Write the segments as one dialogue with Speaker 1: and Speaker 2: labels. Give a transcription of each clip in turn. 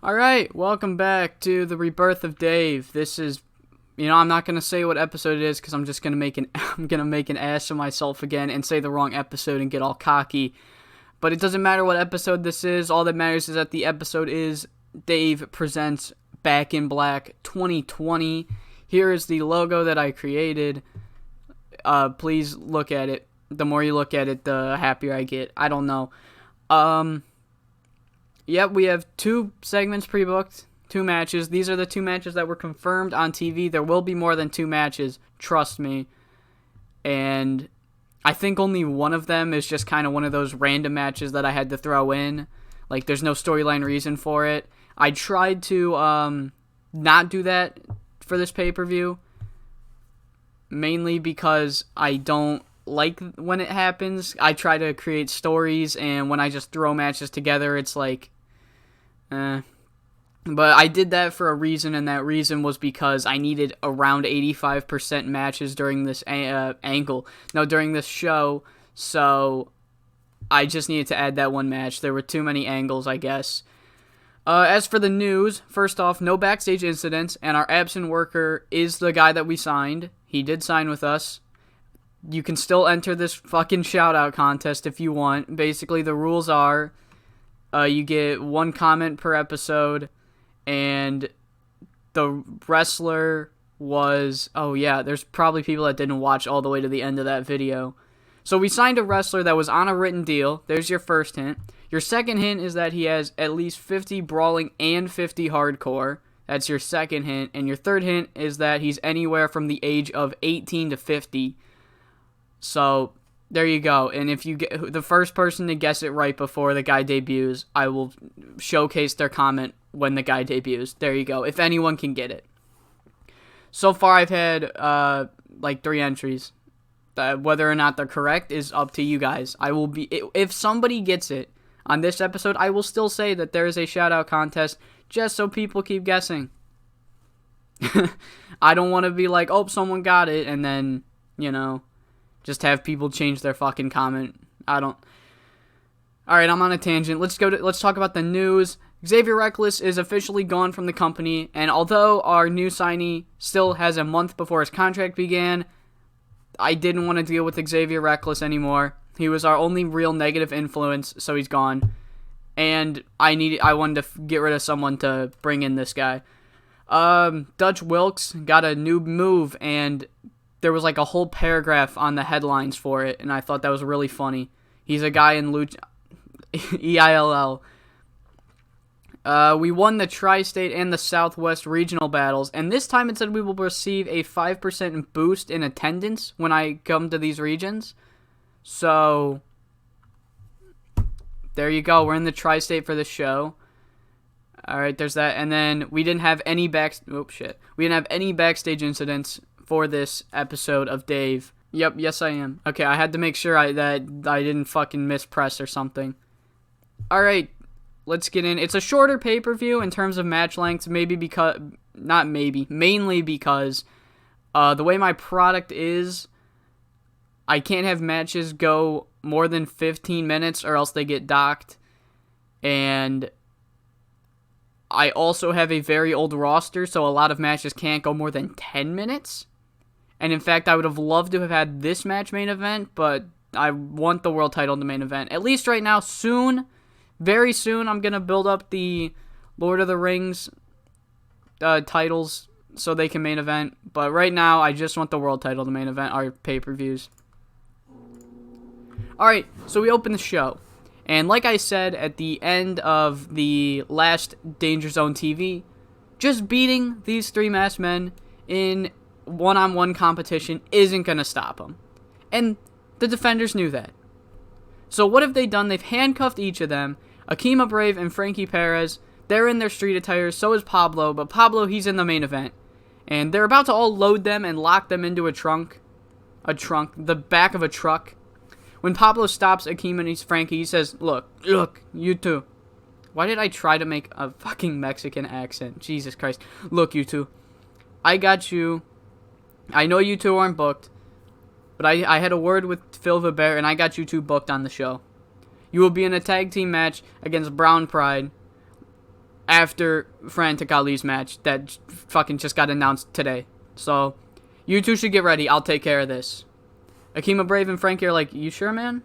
Speaker 1: Alright, welcome back to the Rebirth of Dave. This is, I'm not going to say what episode it is because I'm just going to make an ass of myself again and say the wrong episode and get all cocky. But it doesn't matter what episode this is. All that matters is that the episode is Dave Presents Back in Black 2020. Here is the logo that I created. Please look at it. The more you look at it, the happier I get. I don't know. Yep, we have 2 segments pre-booked, 2 matches. These are the 2 matches that were confirmed on TV. There will be more than 2 matches, trust me. And I think only one of them is just kind of one of those random matches that I had to throw in. Like, there's no storyline reason for it. I tried to not do that for this pay-per-view, mainly because I don't like when it happens. I try to create stories, and when I just throw matches together, it's like, But I did that for a reason, and that reason was because I needed around 85% matches during this during this show, so I just needed to add that one match. There were too many angles, I guess. As for the news, first off, no backstage incidents, and our absent worker is the guy that we signed. He did sign with us. You can still enter this fucking shout-out contest if you want. Basically, the rules are, you get 1 comment per episode, and the wrestler was... Oh, yeah, there's probably people that didn't watch all the way to the end of that video. So we signed a wrestler that was on a written deal. There's your first hint. Your second hint is that he has at least 50 brawling and 50 hardcore. That's your second hint. And your third hint is that he's anywhere from the age of 18 to 50. So, there you go. And if you get the first person to guess it right before the guy debuts, I will showcase their comment when the guy debuts. There you go. If anyone can get it. So far, I've had 3 entries. Whether or not they're correct is up to you guys. If somebody gets it on this episode, I will still say that there is a shout out contest just so people keep guessing. I don't want to be like, oh, someone got it, and then, just have people change their fucking comment. Alright, I'm on a tangent. Let's talk about the news. Xavier Reckless is officially gone from the company, and although our new signee still has a month before his contract began, I didn't want to deal with Xavier Reckless anymore. He was our only real negative influence, so he's gone. And I wanted to get rid of someone to bring in this guy. Dutch Wilkes got a new move, and there was like a whole paragraph on the headlines for it, and I thought that was really funny. He's a guy in EILL. We won the Tri-State and the Southwest regional battles, and this time it said we will receive a 5% boost in attendance when I come to these regions. So, there you go. We're in the Tri-State for the show. Alright, there's that. And then we didn't have any We didn't have any backstage incidents for this episode of Dave. Yep, yes I am. Okay, I had to make sure that I didn't fucking mispress or something. Alright, let's get in. It's a shorter pay-per-view in terms of match lengths, mainly because the way my product is, I can't have matches go more than 15 minutes or else they get docked. And I also have a very old roster, so a lot of matches can't go more than 10 minutes. And in fact, I would have loved to have had this match main event, but I want the world title in the main event. At least right now, soon, very soon, I'm going to build up the Lord of the Rings titles so they can main event. But right now, I just want the world title to main event our pay-per-views. Alright, so we open the show. And like I said at the end of the last Danger Zone TV, just beating these 3 masked men in one-on-one competition isn't going to stop them. And the defenders knew that. So what have they done? They've handcuffed each of them. Akima Brave and Frankie Perez, they're in their street attire, so is Pablo, but Pablo, he's in the main event. And they're about to all load them and lock them into the back of a truck. When Pablo stops Akima and Frankie, he says, look, you two. Why did I try to make a fucking Mexican accent? Jesus Christ. Look, you two. I got you. I know you two aren't booked, but I had a word with Phil Vibert, and I got you two booked on the show. You will be in a tag team match against Brown Pride. after Frantic Ali's match that fucking just got announced today. So, you two should get ready. I'll take care of this. Akima Brave and Frankie are like, you sure, man?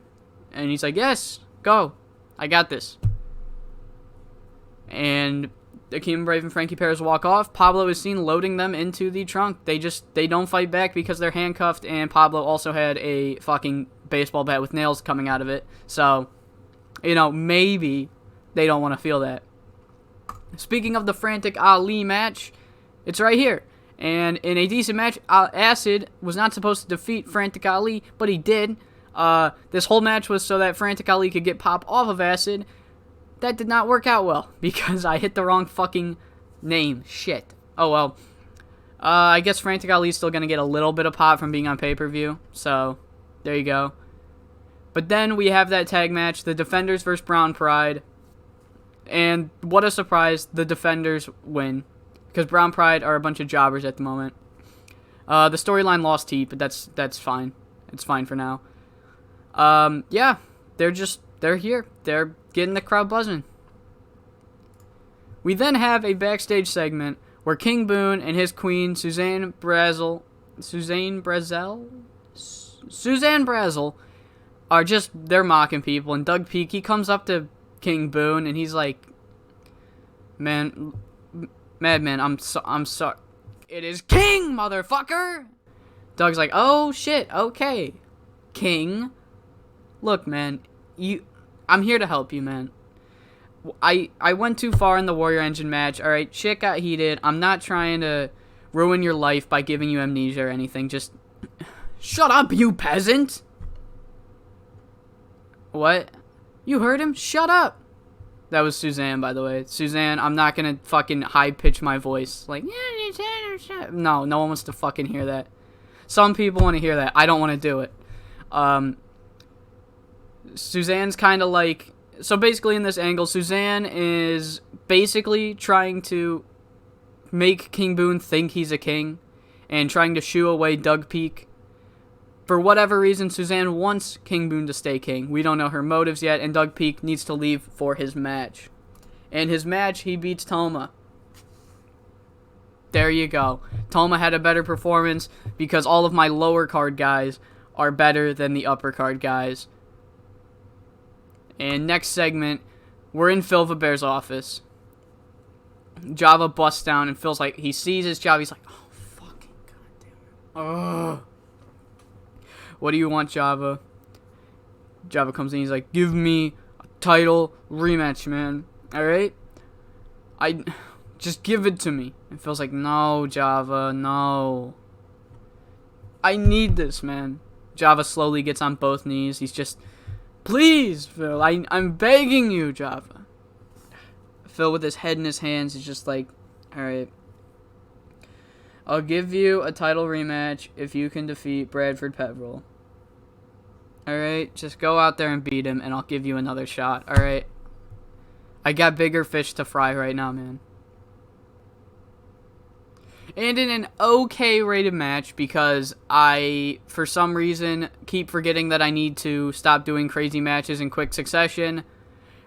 Speaker 1: And he's like, yes, go. I got this. And Akima Brave and Frankie Perez walk off. Pablo is seen loading them into the trunk. They don't fight back because they're handcuffed, and Pablo also had a fucking baseball bat with nails coming out of it. So, maybe they don't want to feel that. Speaking of the Frantic Ali match, it's right here. And in a decent match, Acid was not supposed to defeat Frantic Ali, but he did. This whole match was so that Frantic Ali could get Pop off of Acid. That did not work out well, because I hit the wrong fucking name. Shit. Oh well. I guess Frantic Ali's still going to get a little bit of pop from being on pay-per-view. So, there you go. But then we have that tag match, the Defenders versus Brown Pride. And what a surprise, the Defenders win. Because Brown Pride are a bunch of jobbers at the moment. The storyline lost heat, but that's fine. It's fine for now. Yeah, they're here. They're getting the crowd buzzing. We then have a backstage segment where King Boone and his queen, Suzanne Brazel, are they're mocking people. And Doug Peak, he comes up to King Boone and he's like, man, Madman, I'm sorry. It is King, motherfucker! Doug's like, oh shit, okay. King. Look, man, I'm here to help you, man. I went too far in the Warrior Engine match, alright? Shit got heated. I'm not trying to ruin your life by giving you amnesia or anything. Just shut up, you peasant! What? You heard him? Shut up! That was Suzanne, by the way. Suzanne, I'm not gonna fucking high-pitch my voice. Like, no one wants to fucking hear that. Some people want to hear that. I don't want to do it. Suzanne's kind of like... So basically in this angle, Suzanne is basically trying to make King Boone think he's a king and trying to shoo away Doug Peak. For whatever reason, Suzanne wants King Boone to stay king. We don't know her motives yet, and Doug Peak needs to leave for his match. In his match, he beats Toma. There you go. Toma had a better performance because all of my lower card guys are better than the upper card guys. And next segment, we're in Phil Bear's office. Java busts down and feels like he sees his job. He's like, oh, fucking goddamn it. Ugh. What do you want, Java? Java comes in, he's like, give me a title rematch, man. Alright? Just give it to me. And Phil's like, no, Java, no. I need this, man. Java slowly gets on both knees. He's just, please, Phil, I'm begging you, Java. Phil, with his head in his hands, is just like, alright. I'll give you a title rematch if you can defeat Bradford Peverill. Alright, just go out there and beat him, and I'll give you another shot, alright? I got bigger fish to fry right now, man. And in an okay rated match, because I, for some reason, keep forgetting that I need to stop doing crazy matches in quick succession,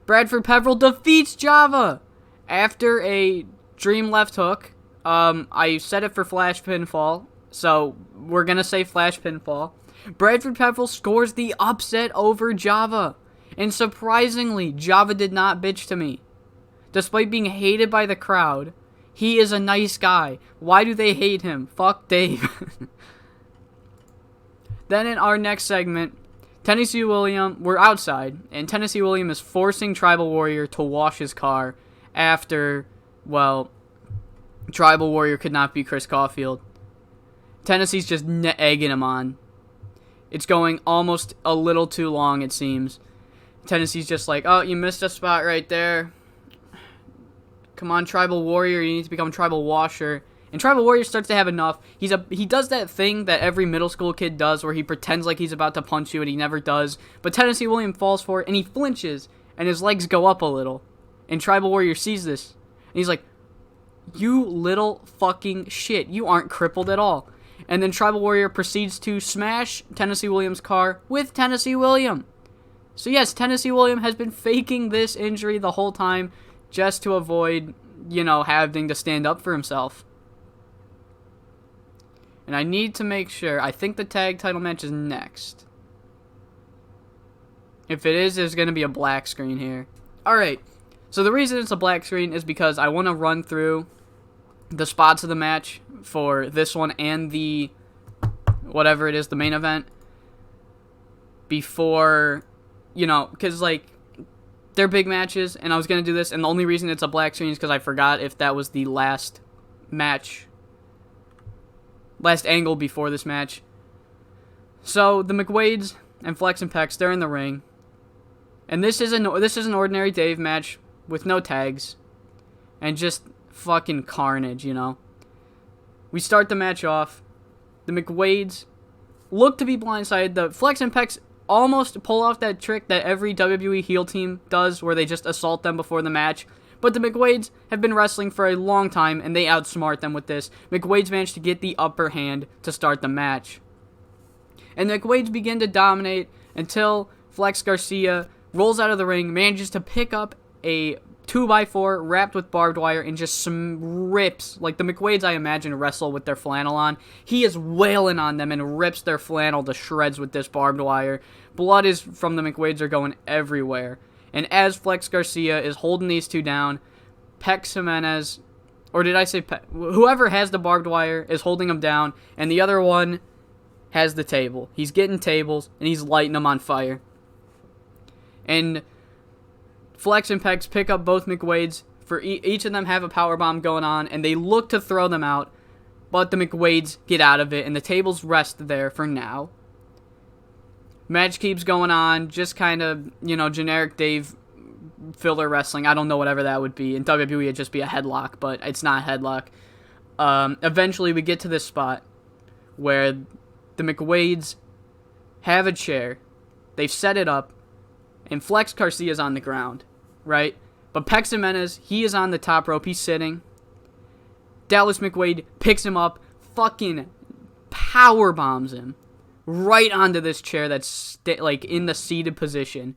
Speaker 1: Bradford Peverill defeats Java after a dream left hook. I set it for flash pinfall, so we're gonna say flash pinfall. Bradford Peverill scores the upset over Java, and surprisingly, Java did not bitch to me. Despite being hated by the crowd, he is a nice guy. Why do they hate him? Fuck Dave. Then in our next segment, Tennessee William, we're outside, and Tennessee William is forcing Tribal Warrior to wash his car after, well, Tribal Warrior could not beat Chris Caufield. Tennessee's just egging him on. It's going almost a little too long, it seems. Tennessee's just like, oh, you missed a spot right there. Come on, Tribal Warrior, you need to become Tribal Washer. And Tribal Warrior starts to have enough. He does that thing that every middle school kid does where he pretends like he's about to punch you and he never does. But Tennessee William falls for it and he flinches and his legs go up a little. And Tribal Warrior sees this. And he's like, you little fucking shit. You aren't crippled at all. And then Tribal Warrior proceeds to smash Tennessee William's car with Tennessee William. So yes, Tennessee William has been faking this injury the whole time just to avoid having to stand up for himself. And I need to make sure. I think the tag title match is next. If it is, there's going to be a black screen here. Alright, so the reason it's a black screen is because I want to run through the spots of the match for this one and the, whatever it is, the main event, before, because, they're big matches, and I was going to do this, and the only reason it's a black screen is because I forgot if that was the last angle before this match. So, the McWades and Flex and Pecs, they're in the ring. And this is an ordinary Dave match with no tags. And just fucking carnage, We start the match off. The McWades look to be blindsided. The Flex and Pecs almost pull off that trick that every WWE heel team does, where they just assault them before the match. But the McWades have been wrestling for a long time, and they outsmart them with this. McWades managed to get the upper hand to start the match. And the McWades begin to dominate until Flex Garcia rolls out of the ring, manages to pick up a 2x4 wrapped with barbed wire, and just rips, like the McWades I imagine wrestle with their flannel on. He is wailing on them and rips their flannel to shreds with this barbed wire. Blood is from the McWades are going everywhere. And as Flex Garcia is holding these two down, Pecs Jimenez, or did I say whoever has the barbed wire is holding them down, and the other one has the table. He's getting tables, and he's lighting them on fire. And Flex and Pecs pick up both McWades. For each of them have a powerbomb going on, and they look to throw them out, but the McWades get out of it, and the tables rest there for now. Match keeps going on, just kind of, generic Dave filler wrestling. I don't know whatever that would be. In WWE, it'd just be a headlock, but it's not a headlock. Eventually, we get to this spot where the McWades have a chair. They've set it up, and Flex Garcia's on the ground, right? But Pecs Jimenez, he is on the top rope. He's sitting. Dallas McWade picks him up, fucking power bombs him right onto this chair that's in the seated position.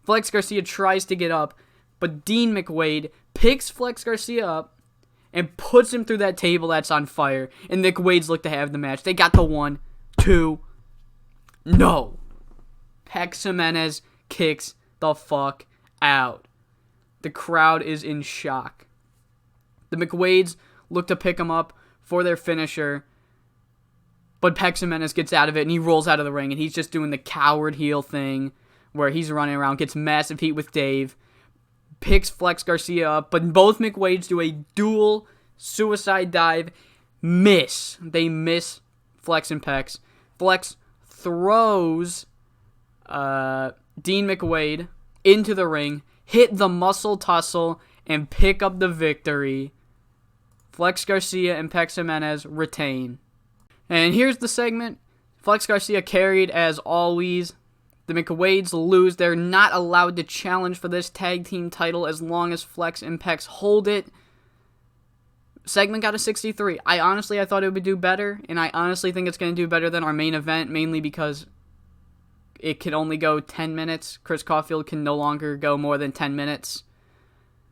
Speaker 1: Flex Garcia tries to get up, but Dean McWade picks Flex Garcia up and puts him through that table that's on fire. And the McWades look to have the match. They got the 1, 2. No. Pecs Jimenez kicks the fuck out. The crowd is in shock. The McWades look to pick him up for their finisher, but Pecs Jimenez gets out of it, and he rolls out of the ring, and he's just doing the coward heel thing, where he's running around, gets massive heat with Dave, picks Flex Garcia up, but both McWades do a dual suicide dive, miss. They miss Flex and Pecs. Flex throws Dean McWade into the ring, hit the muscle tussle, and pick up the victory. Flex Garcia and Pecs Jimenez retain. And here's the segment. Flex Garcia carried as always. The McWades lose. They're not allowed to challenge for this tag team title as long as Flex and Pecs hold it. Segment got a 63. I thought it would do better, and I honestly think it's going to do better than our main event, mainly because it can only go 10 minutes. Chris Caufield can no longer go more than 10 minutes.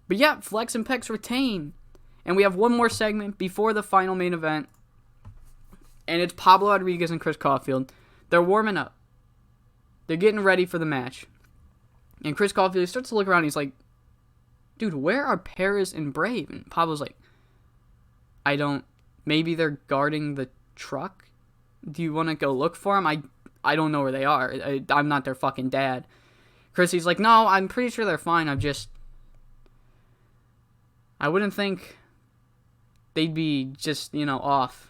Speaker 1: But yeah, Flex and Pecs retain. And we have one more segment before the final main event. And it's Pablo Rodriguez and Chris Caufield. They're warming up. They're getting ready for the match. And Chris Caufield starts to look around. He's like, dude, where are Perez and Brave? And Pablo's like, maybe they're guarding the truck? Do you want to go look for them? I don't know where they are. I'm not their fucking dad. Chrissy's like, no, I'm pretty sure they're fine. I wouldn't think they'd be just, off.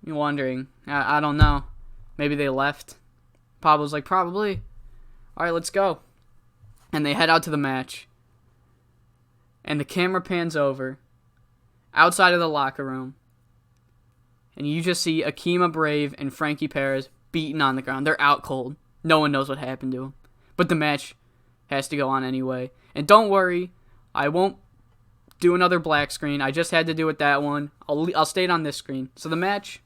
Speaker 1: You're wondering. I don't know. Maybe they left. Pablo's like, probably. All right, let's go. And they head out to the match. And the camera pans over outside of the locker room. And you just see Akima Brave and Frankie Perez beaten on the ground. They're out cold. No one knows what happened to them. But the match has to go on anyway. And don't worry, I won't do another black screen. I just had to do it that one. I'll stay it on this screen. So the match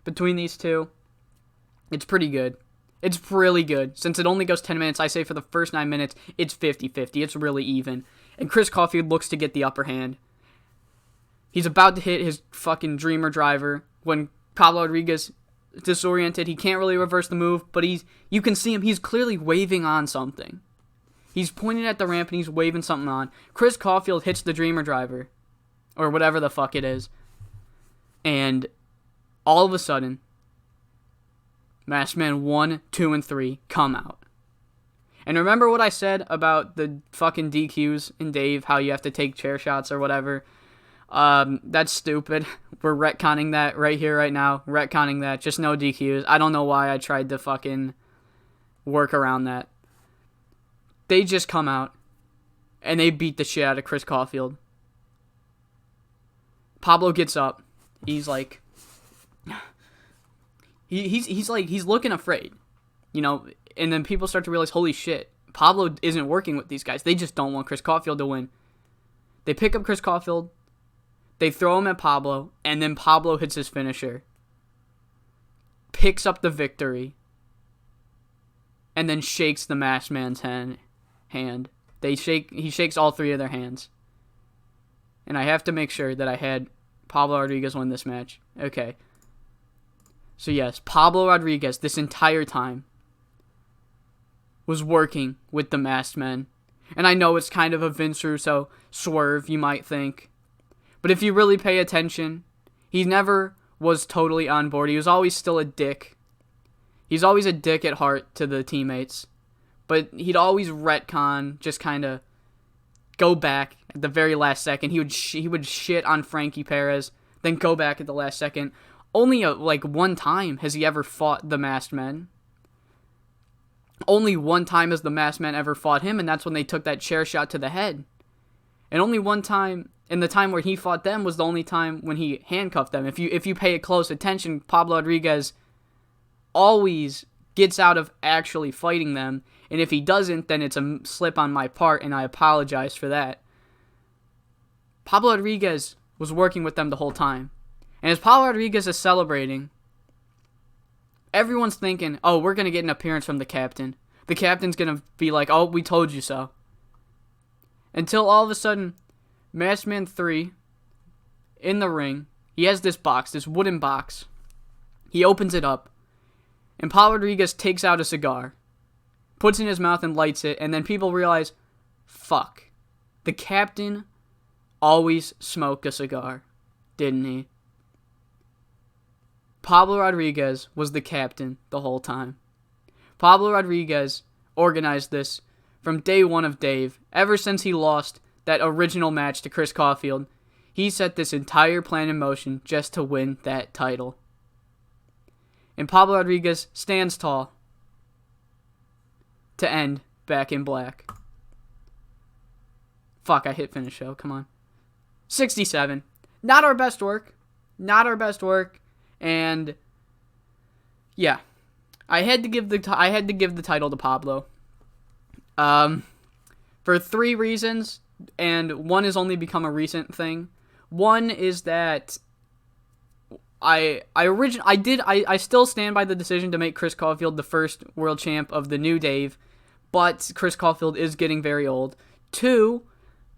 Speaker 1: between these two, it's pretty good. It's really good. Since it only goes 10 minutes, I say for the first 9 minutes, it's 50-50. It's really even. And Chris Caufield looks to get the upper hand. He's about to hit his fucking dreamer driver when Pablo Rodriguez disoriented. He can't really reverse the move, but you can see him. He's clearly waving on something. He's pointing at the ramp and he's waving something on. Chris Caufield hits the dreamer driver, or whatever the fuck it is, and all of a sudden, Masked Man 1, 2, and 3 come out. And remember what I said about the fucking DQs in Dave, how you have to take chair shots or whatever? That's stupid. We're retconning that right here, right now. Retconning that. Just no DQs. I don't know why I tried to fucking work around that. They just come out, and they beat the shit out of Chris Caufield. Pablo gets up. He's like... He's looking afraid, you know, and then people start to realize, holy shit, Pablo isn't working with these guys. They just don't want Chris Caufield to win. They pick up Chris Caufield, they throw him at Pablo, and then Pablo hits his finisher, picks up the victory, and then shakes the Masked Man's hand. He shakes all three of their hands. And I have to make sure that I had Pablo Rodriguez win this match. Okay. So yes, Pablo Rodriguez this entire time was working with the Masked Men. And I know it's kind of a Vince Russo swerve, you might think. But if you really pay attention, he never was totally on board. He was always still a dick. He's always a dick at heart to the teammates. But he'd always retcon, just kind of go back at the very last second. He would shit on Frankie Perez, then go back at the last second. Only one time has he ever fought the Masked Men. Only one time has the Masked Men ever fought him, and that's when they took that chair shot to the head. And only one time, and the time where he fought them was the only time when he handcuffed them. If you pay close attention, Pablo Rodriguez always gets out of actually fighting them, and if he doesn't, then it's a slip on my part, and I apologize for that. Pablo Rodriguez was working with them the whole time. And as Pablo Rodriguez is celebrating, everyone's thinking, oh, we're going to get an appearance from the captain. The captain's going to be like, oh, we told you so. Until all of a sudden, Masked Man 3, in the ring, he has this box, this wooden box. He opens it up, and Pablo Rodriguez takes out a cigar, puts it in his mouth and lights it, and then people realize, fuck, the captain always smoked a cigar, didn't he? Pablo Rodriguez was the captain the whole time. Pablo Rodriguez organized this from day one of Dave. Ever since he lost that original match to Chris Caufield, he set this entire plan in motion just to win that title. And Pablo Rodriguez stands tall to end Back in Black. Fuck, I hit finish show. Come on. 67. Not our best work. Not our best work. And yeah, I had to give the title to Pablo. For three reasons, and one has only become a recent thing. One is that I still stand by the decision to make Chris Caufield the first world champ of the new Dave, but Chris Caufield is getting very old. Two,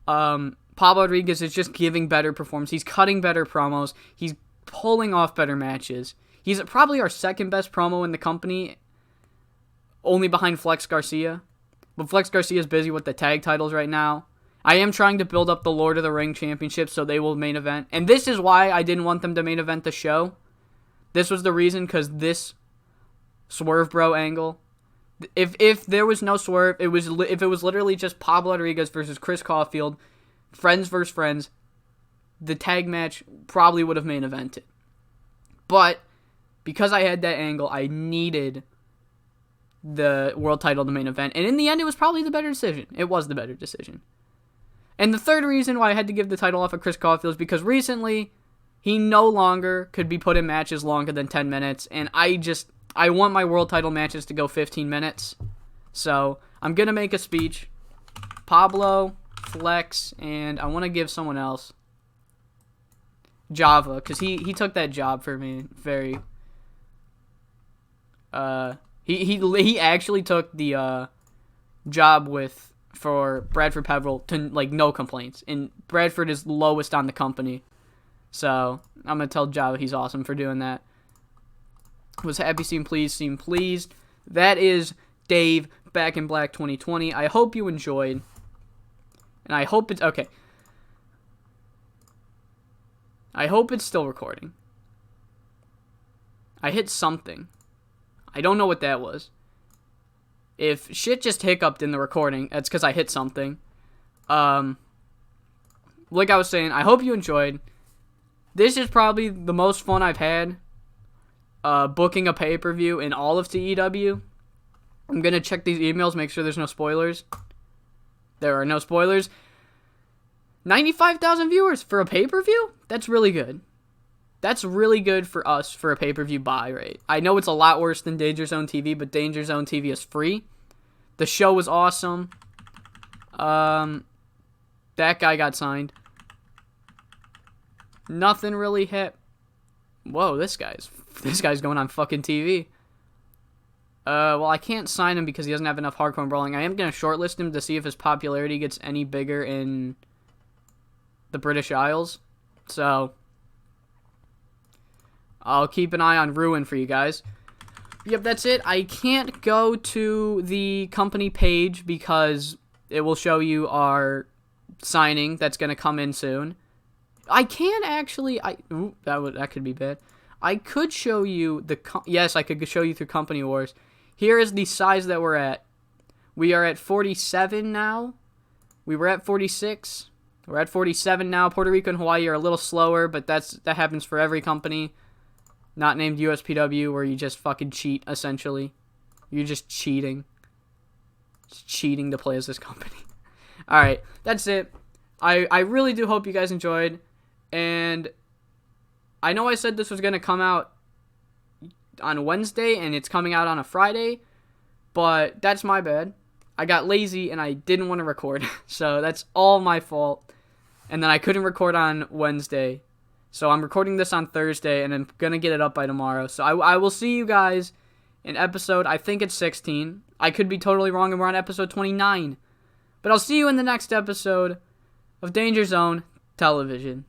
Speaker 1: Pablo Rodriguez is just giving better performance. He's cutting better promos. He's pulling off better matches. He's probably our second best promo in the company, only behind Flex Garcia. But Flex Garcia is busy with the tag titles right now. I am trying to build up the Lord of the Ring Championship so they will main event. And this is why I didn't want them to main event the show. This was the reason, because this Swerve Bro angle. If there was no Swerve, if it was literally just Pablo Rodriguez versus Chris Caufield, friends versus friends, the tag match probably would have main evented. But because I had that angle, I needed the world title to main event. And in the end, it was probably the better decision. It was the better decision. And the third reason why I had to give the title off of Chris Caufield is because recently he no longer could be put in matches longer than 10 minutes. And I want my world title matches to go 15 minutes. So I'm going to make a speech. Pablo, Flex, and I want to give someone else. Java, because he took that job for me very... He actually took the job for Bradford Peverill to no complaints, and Bradford is lowest on the company, So I'm going to tell Java he's awesome for doing that. Was happy, seem pleased. That is Dave, Back in Black 2020. I hope you enjoyed. And I hope it's... Okay. I hope it's still recording. I hit something. I don't know what that was. If shit just hiccuped in the recording, that's because I hit something. Like I was saying, I hope you enjoyed. This is probably the most fun I've had booking a pay-per-view in all of TEW. I'm going to check these emails, make sure there's no spoilers. There are no spoilers. 95,000 viewers for a pay-per-view? That's really good. That's really good for us for a pay-per-view buy rate. I know it's a lot worse than Danger Zone TV, but Danger Zone TV is free. The show was awesome. That guy got signed. Nothing really hit. Whoa, this guy's going on fucking TV. Well, I can't sign him because he doesn't have enough hardcore brawling. I am going to shortlist him to see if his popularity gets any bigger in the British Isles. So, I'll keep an eye on Ruin for you guys. Yep, that's it. I can't go to the company page because it will show you our signing that's going to come in soon. I can actually... that could be bad. I could show you the... Yes, I could show you through Company Wars. Here is the size that we're at. We are at 47 now. We were at 46. We're at 47 now. Puerto Rico and Hawaii are a little slower, but that happens for every company not named USPW, where you just fucking cheat, essentially. You're just cheating. Just cheating to play as this company. Alright, that's it. I really do hope you guys enjoyed. And I know I said this was going to come out on Wednesday, and it's coming out on a Friday, but that's my bad. I got lazy, and I didn't want to record. So that's all my fault. And then I couldn't record on Wednesday. So I'm recording this on Thursday, and I'm going to get it up by tomorrow. So I will see you guys in episode, I think it's 16. I could be totally wrong, and we're on episode 29. But I'll see you in the next episode of Danger Zone Television.